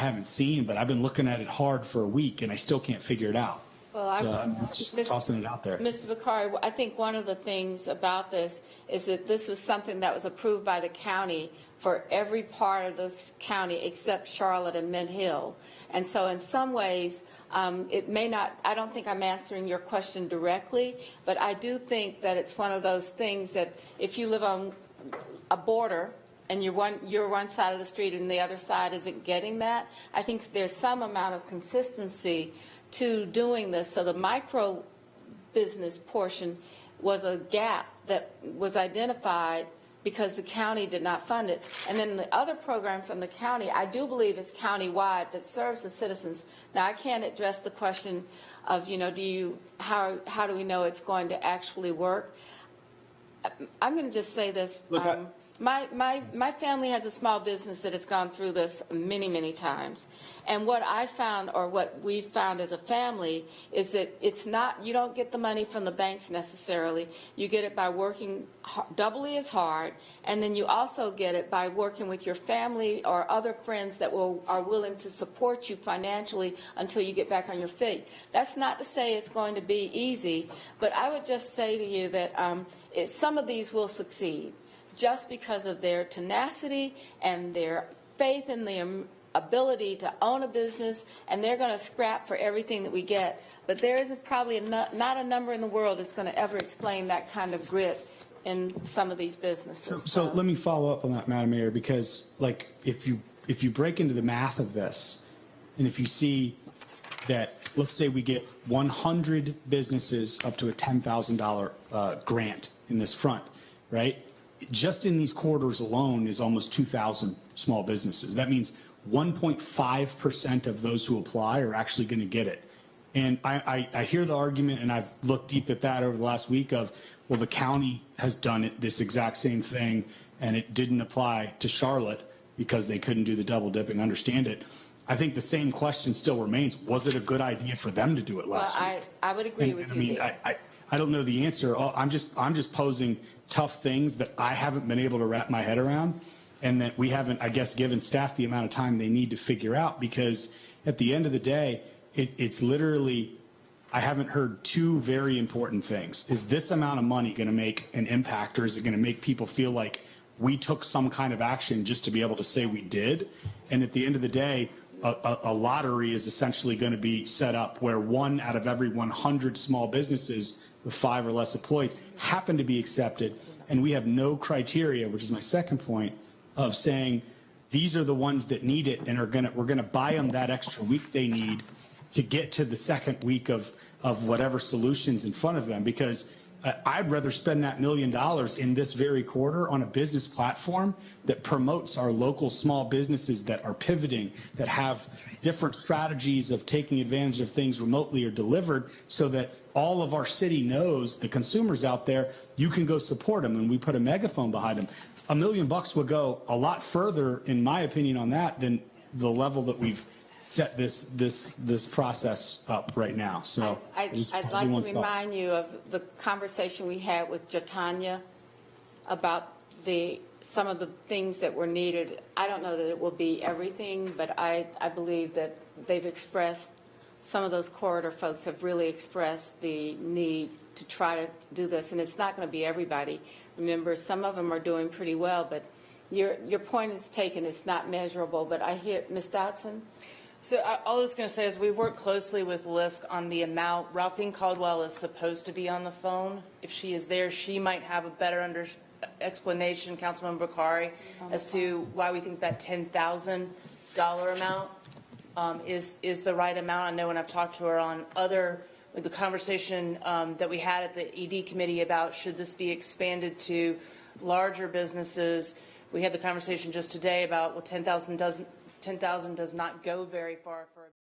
haven't seen, but I've been looking at it hard for a week, and I still can't figure it out. Well, so I'm just tossing it out there. Mr. Bakari, I think one of the things about this is that this was something that was approved by the county for every part of this county except Charlotte and Mint Hill. And so in some ways, it may not, I don't think I'm answering your question directly, but I do think that it's one of those things that if you live on a border and you're one side of the street and the other side isn't getting that, I think there's some amount of consistency to doing this. So the micro business portion was a gap that was identified because the county did not fund it. And then the other program from the county, I do believe is county-wide, that serves the citizens. Now, I can't address the question of, how do we know it's going to actually work? I'm going to just say this. Look, my family has a small business that has gone through this many, many times. And what I found, or what we found as a family, is that it's not, you don't get the money from the banks necessarily. You get it by working doubly as hard, and then you also get it by working with your family or other friends that are willing to support you financially until you get back on your feet. That's not to say it's going to be easy, but I would just say to you that some of these will succeed, just because of their tenacity and their faith in the ability to own a business, and they're going to scrap for everything that we get. But there is probably not a number in the world that's going to ever explain that kind of grit in some of these businesses. So let me follow up on that, Madam Mayor, because like if you break into the math of this, and if you see that, let's say we get 100 businesses up to a $10,000 grant in this front, right? Just in these quarters alone is almost 2,000 small businesses. That means 1.5% of those who apply are actually going to get it. And I hear the argument, and I've looked deep at that over the last week of, well, the county has done it, this exact same thing, and it didn't apply to Charlotte because they couldn't do the double dipping. Understand it. I think the same question still remains. Was it a good idea for them to do it last week? I would agree with you. I don't know the answer. I'm just posing tough things that I haven't been able to wrap my head around, and that we haven't, I guess, given staff the amount of time they need to figure out, because at the end of the day, it's literally, I haven't heard two very important things. Is this amount of money going to make an impact, or is it going to make people feel like we took some kind of action just to be able to say we did? And at the end of the day, a lottery is essentially going to be set up where 1 out of every 100 small businesses with 5 or less employees happen to be accepted, and we have no criteria, which is my second point, of saying these are the ones that need it, and we're going to buy them that extra week they need to get to the second week of whatever solutions in front of them. Because I'd rather spend that $1 million in this very quarter on a business platform that promotes our local small businesses that are pivoting, that have different strategies of taking advantage of things remotely or delivered, so that all of our city knows, the consumers out there, you can go support them, and we put a megaphone behind them. $1 million would go a lot further, in my opinion, on that than the level that we've set this process up right now. So I'd like to remind you of the conversation we had with Jatanya about some of the things that were needed. I don't know that it will be everything, but I believe that they've expressed, some of those corridor folks have really expressed the need to try to do this, and it's not going to be everybody. Remember, some of them are doing pretty well, but your point is taken. It's not measurable. But I hear Ms. Dotson. So all I was going to say is we work closely with LISC on the amount. Ralphine Caldwell is supposed to be on the phone. If she is there, she might have a better explanation, Councilmember Bakari, as to why we think that $10,000 amount is the right amount. I know when I've talked to her on the conversation that we had at the ED committee about should this be expanded to larger businesses. We had the conversation just today about, well, 10,000 does not go very far for